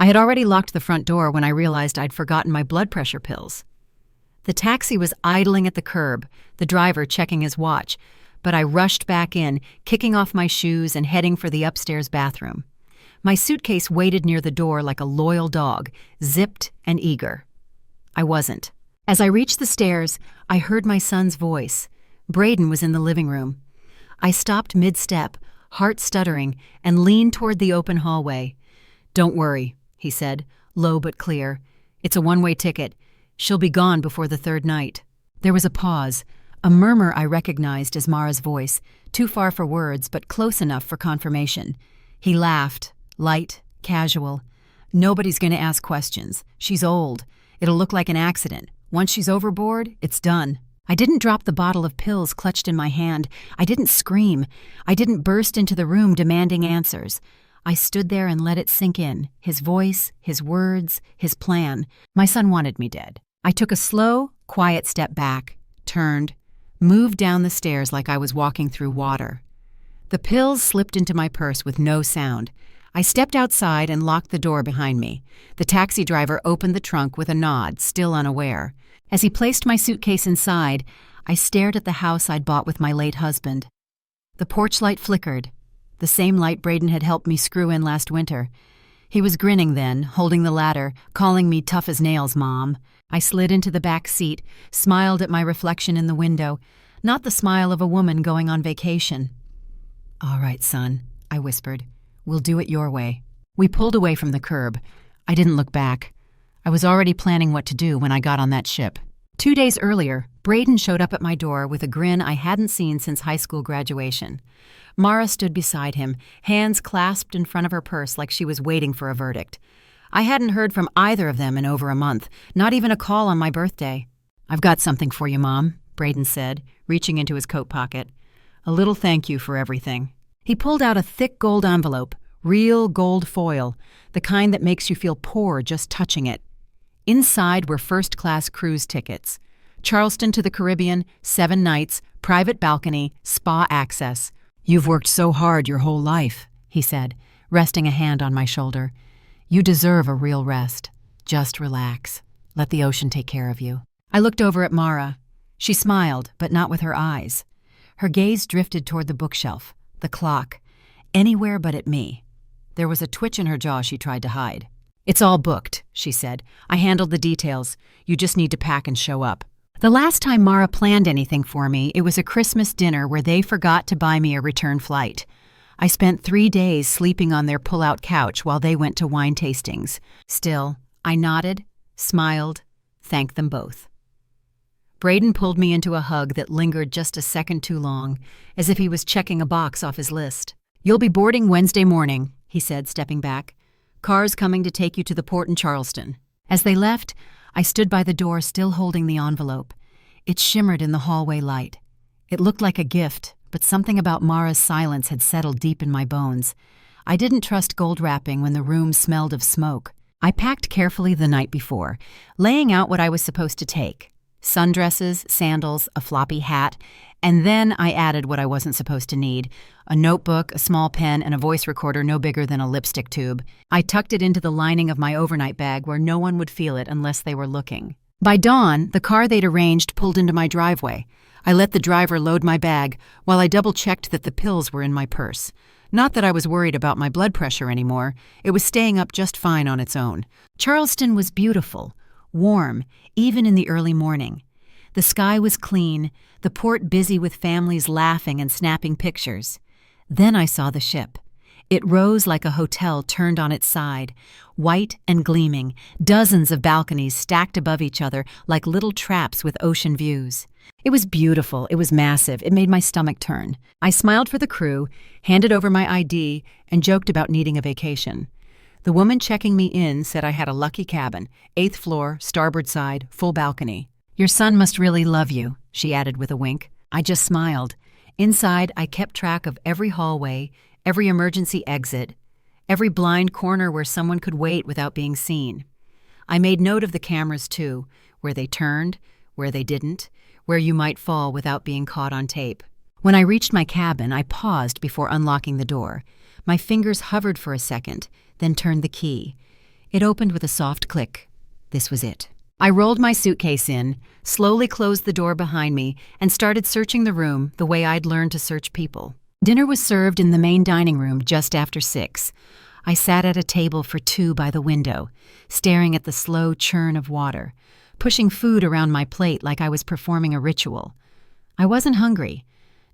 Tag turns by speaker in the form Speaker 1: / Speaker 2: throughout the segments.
Speaker 1: I had already locked the front door when I realized I'd forgotten my blood pressure pills. The taxi was idling at the curb, the driver checking his watch, but I rushed back in, kicking off my shoes and heading for the upstairs bathroom. My suitcase waited near the door like a loyal dog, zipped and eager. I wasn't. As I reached the stairs, I heard my son's voice. Braden was in the living room. I stopped mid-step, heart stuttering, and leaned toward the open hallway. "Don't worry," he said, low but clear. "It's a one-way ticket. She'll be gone before the third night." There was a pause, a murmur I recognized as Mara's voice, too far for words but close enough for confirmation. He laughed, light, casual. "Nobody's going to ask questions. She's old. It'll look like an accident. Once she's overboard, it's done." I didn't drop the bottle of pills clutched in my hand. I didn't scream. I didn't burst into the room demanding answers. I stood there and let it sink in, his voice, his words, his plan. My son wanted me dead. I took a slow, quiet step back, turned, moved down the stairs like I was walking through water. The pills slipped into my purse with no sound. I stepped outside and locked the door behind me. The taxi driver opened the trunk with a nod, still unaware. As he placed my suitcase inside, I stared at the house I'd bought with my late husband. The porch light flickered, the same light Braden had helped me screw in last winter. He was grinning then, holding the ladder, calling me tough as nails, Mom. I slid into the back seat, smiled at my reflection in the window, not the smile of a woman going on vacation. "All right, son," I whispered. "We'll do it your way." We pulled away from the curb. I didn't look back. I was already planning what to do when I got on that ship. 2 days earlier, Braden showed up at my door with a grin I hadn't seen since high school graduation. Mara stood beside him, hands clasped in front of her purse like she was waiting for a verdict. I hadn't heard from either of them in over a month, not even a call on my birthday. "I've got something for you, Mom," Braden said, reaching into his coat pocket. "A little thank you for everything." He pulled out a thick gold envelope, real gold foil, the kind that makes you feel poor just touching it. Inside were first-class cruise tickets. Charleston to the Caribbean, 7 nights, private balcony, spa access. "You've worked so hard your whole life," he said, resting a hand on my shoulder. "You deserve a real rest. Just relax. Let the ocean take care of you." I looked over at Mara. She smiled, but not with her eyes. Her gaze drifted toward the bookshelf, the clock, anywhere but at me. There was a twitch in her jaw she tried to hide. "It's all booked," she said. "I handled the details. You just need to pack and show up." The last time Mara planned anything for me, it was a Christmas dinner where they forgot to buy me a return flight. I spent 3 days sleeping on their pull-out couch while they went to wine tastings. Still, I nodded, smiled, thanked them both. Braden pulled me into a hug that lingered just a second too long, as if he was checking a box off his list. "You'll be boarding Wednesday morning," he said, stepping back. "Car's coming to take you to the port in Charleston." As they left, I stood by the door still holding the envelope. It shimmered in the hallway light. It looked like a gift, but something about Mara's silence had settled deep in my bones. I didn't trust gold wrapping when the room smelled of smoke. I packed carefully the night before, laying out what I was supposed to take. Sundresses, sandals, a floppy hat, and then I added what I wasn't supposed to need: a notebook, a small pen, and a voice recorder no bigger than a lipstick tube. I tucked it into the lining of my overnight bag where no one would feel it unless they were looking. By dawn, the car they'd arranged pulled into my driveway. I let the driver load my bag while I double-checked that the pills were in my purse. Not that I was worried about my blood pressure anymore. It was staying up just fine on its own. Charleston was beautiful, warm, even in the early morning. The sky was clean, the port busy with families laughing and snapping pictures. Then I saw the ship. It rose like a hotel turned on its side, white and gleaming, dozens of balconies stacked above each other like little traps with ocean views. It was beautiful, it was massive, it made my stomach turn. I smiled for the crew, handed over my ID, and joked about needing a vacation. The woman checking me in said I had a lucky cabin, 8th floor, starboard side, full balcony. "Your son must really love you," she added with a wink. I just smiled. Inside, I kept track of every hallway, every emergency exit, every blind corner where someone could wait without being seen. I made note of the cameras too, where they turned, where they didn't, where you might fall without being caught on tape. When I reached my cabin, I paused before unlocking the door. My fingers hovered for a second, then turned the key. It opened with a soft click. This was it. I rolled my suitcase in, slowly closed the door behind me, and started searching the room the way I'd learned to search people. Dinner was served in the main dining room just after 6. I sat at a table for 2 by the window, staring at the slow churn of water, pushing food around my plate like I was performing a ritual. I wasn't hungry,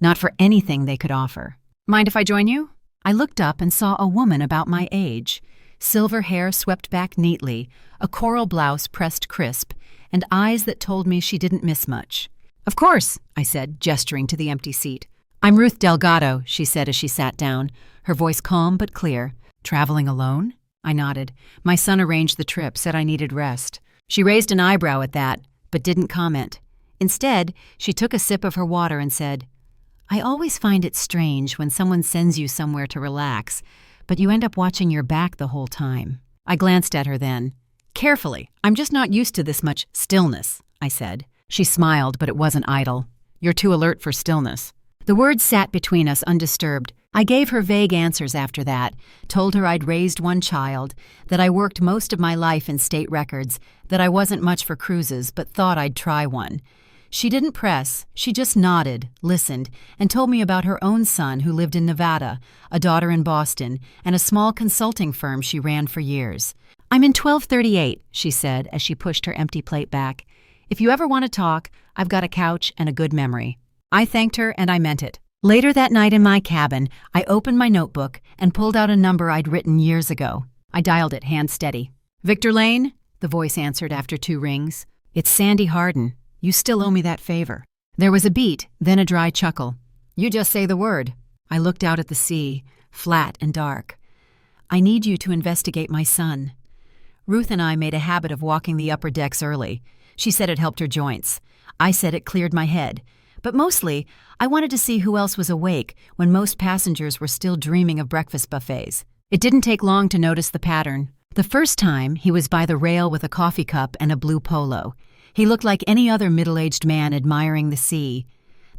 Speaker 1: not for anything they could offer. "Mind if I join you?" I looked up and saw a woman about my age, silver hair swept back neatly, a coral blouse pressed crisp, and eyes that told me she didn't miss much. "Of course," I said, gesturing to the empty seat. "I'm Ruth Delgado," she said as she sat down, her voice calm but clear. "Traveling alone?" I nodded. "My son arranged the trip, said I needed rest." She raised an eyebrow at that, but didn't comment. Instead, she took a sip of her water and said, "I always find it strange when someone sends you somewhere to relax, but you end up watching your back the whole time." I glanced at her then. "Carefully, I'm just not used to this much stillness," I said. She smiled, but it wasn't idle. "You're too alert for stillness." The words sat between us undisturbed. I gave her vague answers after that, told her I'd raised one child, that I worked most of my life in state records, that I wasn't much for cruises but thought I'd try one. She didn't press, she just nodded, listened, and told me about her own son who lived in Nevada, a daughter in Boston, and a small consulting firm she ran for years. "I'm in 1238, she said as she pushed her empty plate back. "If you ever want to talk, I've got a couch and a good memory." I thanked her and I meant it. Later that night in my cabin, I opened my notebook and pulled out a number I'd written years ago. I dialed it, hand steady. "Victor Lane?" the voice answered after 2 rings. "It's Sandy Harden. You still owe me that favor." There was a beat, then a dry chuckle. "You just say the word." I looked out at the sea, flat and dark. "I need you to investigate my son." Ruth and I made a habit of walking the upper decks early. She said it helped her joints. I said it cleared my head. But mostly, I wanted to see who else was awake when most passengers were still dreaming of breakfast buffets. It didn't take long to notice the pattern. The first time, he was by the rail with a coffee cup and a blue polo. He looked like any other middle-aged man admiring the sea.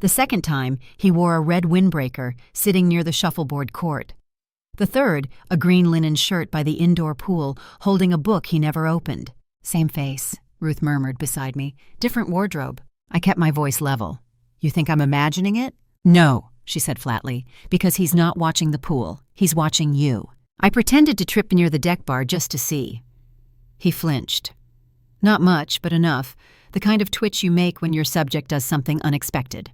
Speaker 1: The second time, he wore a red windbreaker, sitting near the shuffleboard court. The third, a green linen shirt by the indoor pool, holding a book he never opened. "Same face," Ruth murmured beside me. "Different wardrobe." I kept my voice level. "You think I'm imagining it?" "No," she said flatly, "because he's not watching the pool. He's watching you." I pretended to trip near the deck bar just to see. He flinched. Not much, but enough, the kind of twitch you make when your subject does something unexpected.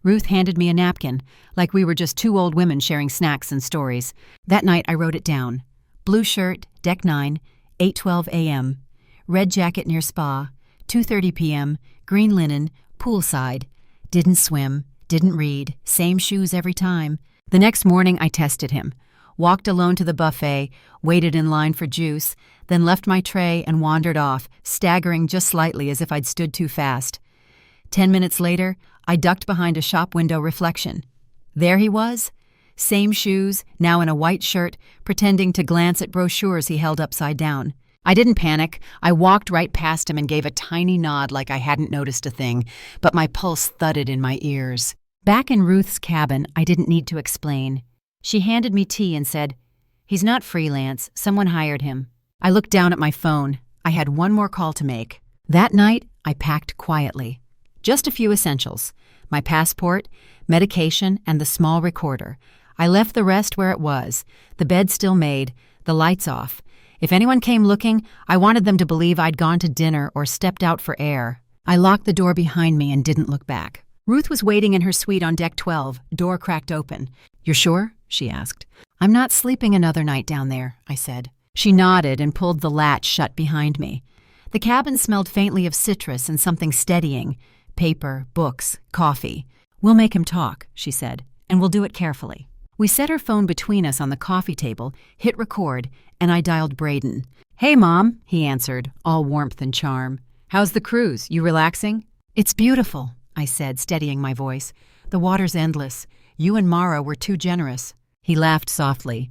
Speaker 1: Ruth handed me a napkin, like we were just 2 old women sharing snacks and stories. That night I wrote it down. Blue shirt, deck 9, 8:12 a.m. Red jacket near spa, 2:30 p.m., green linen, poolside. Didn't swim, didn't read, same shoes every time. The next morning I tested him. Walked alone to the buffet, waited in line for juice, then left my tray and wandered off, staggering just slightly as if I'd stood too fast. 10 minutes later, I ducked behind a shop window reflection. There he was, same shoes, now in a white shirt, pretending to glance at brochures he held upside down. I didn't panic. I walked right past him and gave a tiny nod like I hadn't noticed a thing, but my pulse thudded in my ears. Back in Ruth's cabin, I didn't need to explain. She handed me tea and said, "He's not freelance. Someone hired him." I looked down at my phone. I had one more call to make. That night, I packed quietly. Just a few essentials. My passport, medication, and the small recorder. I left the rest where it was, the bed still made, the lights off. If anyone came looking, I wanted them to believe I'd gone to dinner or stepped out for air. I locked the door behind me and didn't look back. Ruth was waiting in her suite on deck 12, door cracked open. "You're sure?" she asked. "I'm not sleeping another night down there," I said. She nodded and pulled the latch shut behind me. The cabin smelled faintly of citrus and something steadying. Paper, books, coffee. "We'll make him talk," she said, "and we'll do it carefully." We set her phone between us on the coffee table, hit record, and I dialed Braden. "Hey, Mom," he answered, all warmth and charm. "How's the cruise? You relaxing?" "It's beautiful," I said, steadying my voice. "The water's endless. You and Mara were too generous." He laughed softly.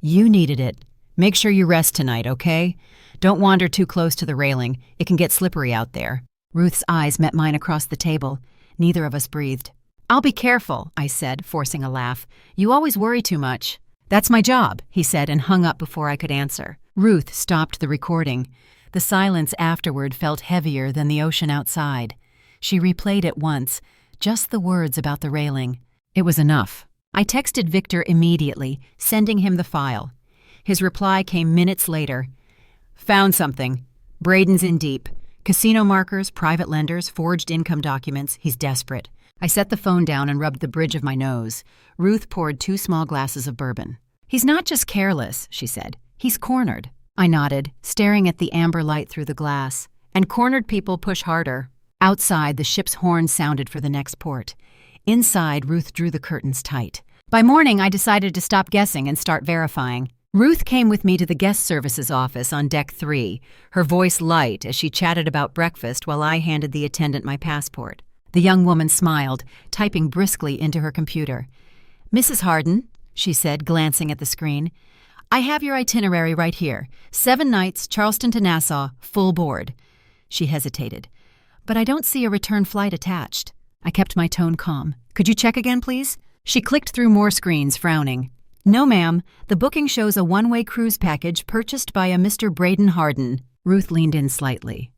Speaker 1: "You needed it. Make sure you rest tonight, okay? Don't wander too close to the railing. It can get slippery out there." Ruth's eyes met mine across the table. Neither of us breathed. "I'll be careful," I said, forcing a laugh. "You always worry too much." "That's my job," he said and hung up before I could answer. Ruth stopped the recording. The silence afterward felt heavier than the ocean outside. She replayed it once, just the words about the railing. It was enough. I texted Victor immediately, sending him the file. His reply came minutes later. Found something. Braden's in deep. Casino markers, private lenders, forged income documents. He's desperate. I set the phone down and rubbed the bridge of my nose. Ruth poured 2 small glasses of bourbon. He's not just careless, she said. He's cornered. I nodded, staring at the amber light through the glass. And cornered people push harder. Outside, the ship's horn sounded for the next port. Inside, Ruth drew the curtains tight. By morning, I decided to stop guessing and start verifying. Ruth came with me to the guest services office on deck 3, her voice light as she chatted about breakfast while I handed the attendant my passport. The young woman smiled, typing briskly into her computer. "Mrs. Harden," she said, glancing at the screen, "I have your itinerary right here. 7 nights, Charleston to Nassau, full board." She hesitated. "But I don't see a return flight attached." I kept my tone calm. "Could you check again, please?" She clicked through more screens, frowning. "No, ma'am. The booking shows a one-way cruise package purchased by a Mr. Braden Harden." Ruth leaned in slightly.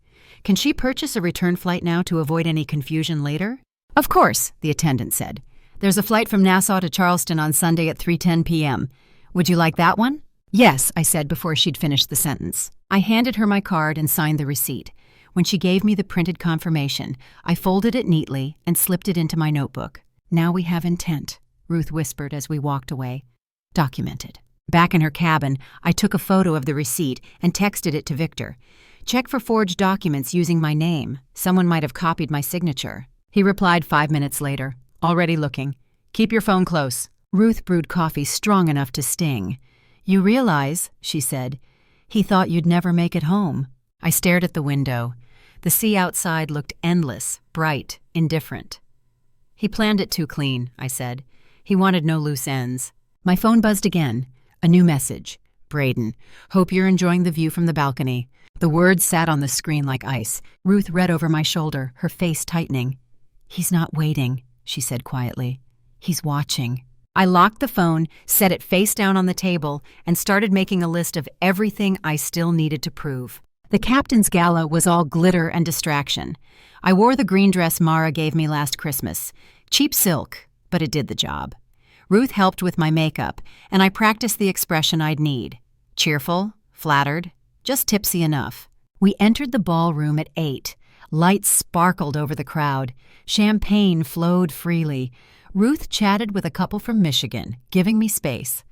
Speaker 1: "Can she purchase a return flight now to avoid any confusion later?" "Of course," the attendant said. "There's a flight from Nassau to Charleston on Sunday at 3:10 p.m. Would you like that one?" "Yes," I said before she'd finished the sentence. I handed her my card and signed the receipt. When she gave me the printed confirmation, I folded it neatly and slipped it into my notebook. "Now we have intent," Ruth whispered as we walked away. "Documented." Back in her cabin, I took a photo of the receipt and texted it to Victor. "Check for forged documents using my name. Someone might have copied my signature." He replied 5 minutes later. "Already looking. Keep your phone close." Ruth brewed coffee strong enough to sting. "You realize," she said, "he thought you'd never make it home." I stared at the window. The sea outside looked endless, bright, indifferent. "He planned it too clean," I said. "He wanted no loose ends." My phone buzzed again. A new message. "Braden, hope you're enjoying the view from the balcony." The words sat on the screen like ice. Ruth read over my shoulder, her face tightening. "He's not waiting," she said quietly. "He's watching." I locked the phone, set it face down on the table, and started making a list of everything I still needed to prove. The captain's gala was all glitter and distraction. I wore the green dress Mara gave me last Christmas. Cheap silk, but it did the job. Ruth helped with my makeup, and I practiced the expression I'd need. Cheerful, flattered, just tipsy enough. We entered the ballroom at 8. Lights sparkled over the crowd. Champagne flowed freely. Ruth chatted with a couple from Michigan, giving me space.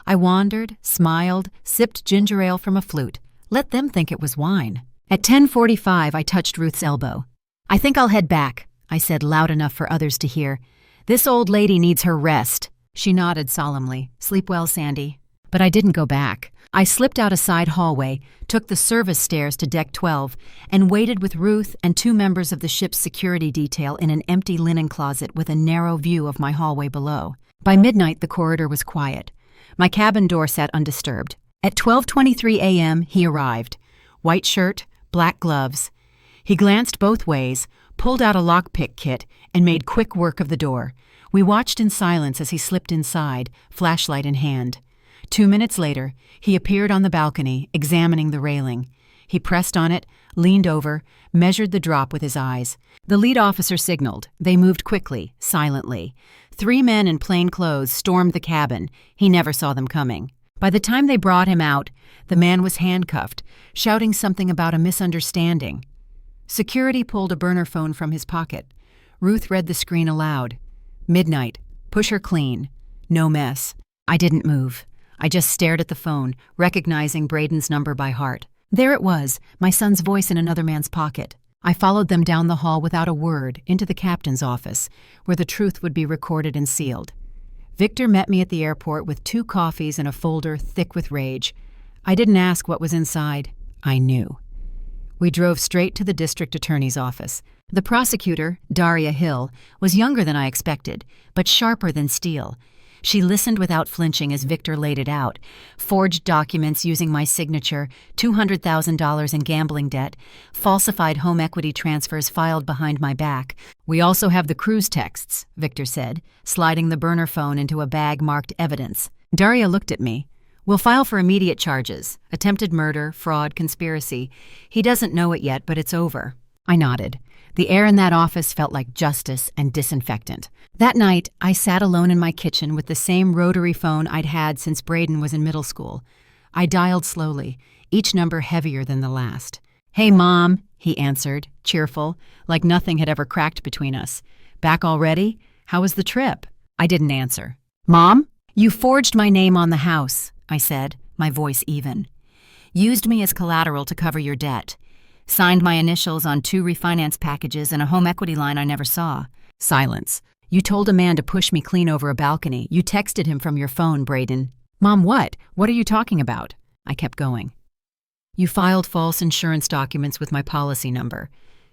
Speaker 1: I wandered, smiled, sipped ginger ale from a flute. Let them think it was wine. At 10:45, I touched Ruth's elbow. "I think I'll head back," I said loud enough for others to hear. "This old lady needs her rest." She nodded solemnly. "Sleep well, Sandy." But I didn't go back. I slipped out a side hallway, took the service stairs to deck 12, and waited with Ruth and 2 members of the ship's security detail in an empty linen closet with a narrow view of my hallway below. By midnight, the corridor was quiet. My cabin door sat undisturbed. At 12:23 a.m., he arrived. White shirt, black gloves. He glanced both ways, pulled out a lockpick kit, and made quick work of the door. We watched in silence as he slipped inside, flashlight in hand. 2 minutes later, he appeared on the balcony, examining the railing. He pressed on it, leaned over, measured the drop with his eyes. The lead officer signaled. They moved quickly, silently. 3 men in plain clothes stormed the cabin. He never saw them coming. By the time they brought him out, the man was handcuffed, shouting something about a misunderstanding. Security pulled a burner phone from his pocket. Ruth read the screen aloud. "Midnight. Push her clean. No mess." I didn't move. I just stared at the phone, recognizing Braden's number by heart. There it was, my son's voice in another man's pocket. I followed them down the hall without a word, into the captain's office, where the truth would be recorded and sealed. Victor met me at the airport with 2 coffees and a folder thick with rage. I didn't ask what was inside. I knew. We drove straight to the district attorney's office. The prosecutor, Daria Hill, was younger than I expected, but sharper than steel. She listened without flinching as Victor laid it out. Forged documents using my signature, $200,000 in gambling debt, falsified home equity transfers filed behind my back. "We also have the cruise texts," Victor said, sliding the burner phone into a bag marked evidence. Daria looked at me. We'll file for immediate charges: attempted murder, fraud, conspiracy. He doesn't know it yet, but it's over. I nodded. The air in that office felt like justice and disinfectant. That night, I sat alone in my kitchen with the same rotary phone I'd had since Braden was in middle school. I dialed slowly, each number heavier than the last. "Hey, Mom," he answered, cheerful, like nothing had ever cracked between us. "Back already? How was the trip?" I didn't answer. "Mom? You forged my name on the house," I said, my voice even. "Used me as collateral to cover your debt. Signed my initials on 2 refinance packages and a home equity line I never saw." Silence. "You told a man to push me clean over a balcony. You texted him from your phone, Braden." "Mom, what? What are you talking about?" I kept going. "You filed false insurance documents with my policy number.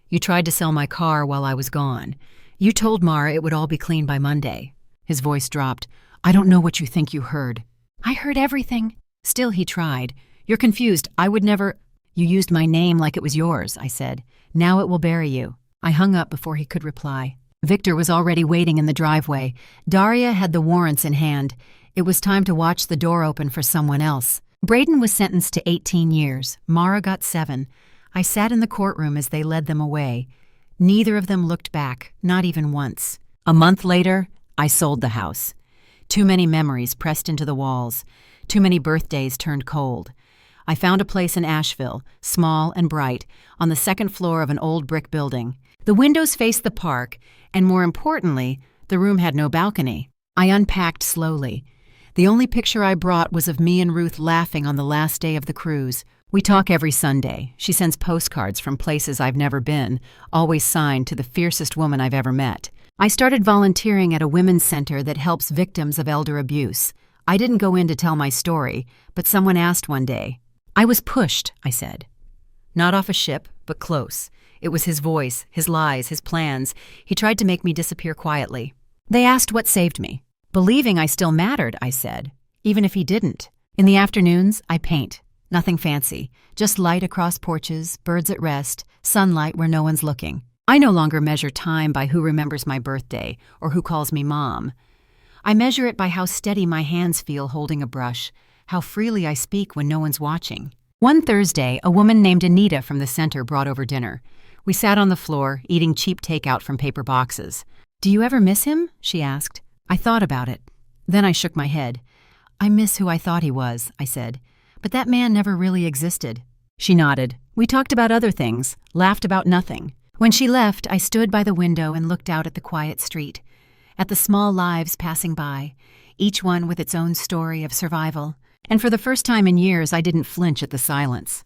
Speaker 1: You tried to sell my car while I was gone. You told Mara it would all be clean by Monday." His voice dropped. "I don't know what you think you heard." "I heard everything." Still he tried. "You're confused. I would never—" "You used my name like it was yours," I said. "Now it will bury you." I hung up before he could reply. Victor was already waiting in the driveway. Daria had the warrants in hand. It was time to watch the door open for someone else. Braden was sentenced to 18 years. Mara got 7. I sat in the courtroom as they led them away. Neither of them looked back, not even once. A month later, I sold the house. Too many memories pressed into the walls. Too many birthdays turned cold. I found a place in Asheville, small and bright, on the 2nd floor of an old brick building. The windows faced the park, and more importantly, the room had no balcony. I unpacked slowly. The only picture I brought was of me and Ruth laughing on the last day of the cruise. We talk every Sunday. She sends postcards from places I've never been, always signed to the fiercest woman I've ever met. I started volunteering at a women's center that helps victims of elder abuse. I didn't go in to tell my story, but someone asked one day. "I was pushed," I said. Not off a ship, but close. It was his voice, his lies, his plans. He tried to make me disappear quietly. They asked what saved me. "Believing I still mattered," I said, even if he didn't. In the afternoons, I paint. Nothing fancy. Just light across porches, birds at rest, sunlight where no one's looking. I no longer measure time by who remembers my birthday or who calls me Mom. I measure it by how steady my hands feel holding a brush, how freely I speak when no one's watching. One Thursday, a woman named Anita from the center brought over dinner. We sat on the floor, eating cheap takeout from paper boxes. "Do you ever miss him?" she asked. I thought about it. Then I shook my head. "I miss who I thought he was," I said. "But that man never really existed." She nodded. We talked about other things, laughed about nothing. When she left, I stood by the window and looked out at the quiet street, at the small lives passing by, each one with its own story of survival. And for the first time in years, I didn't flinch at the silence.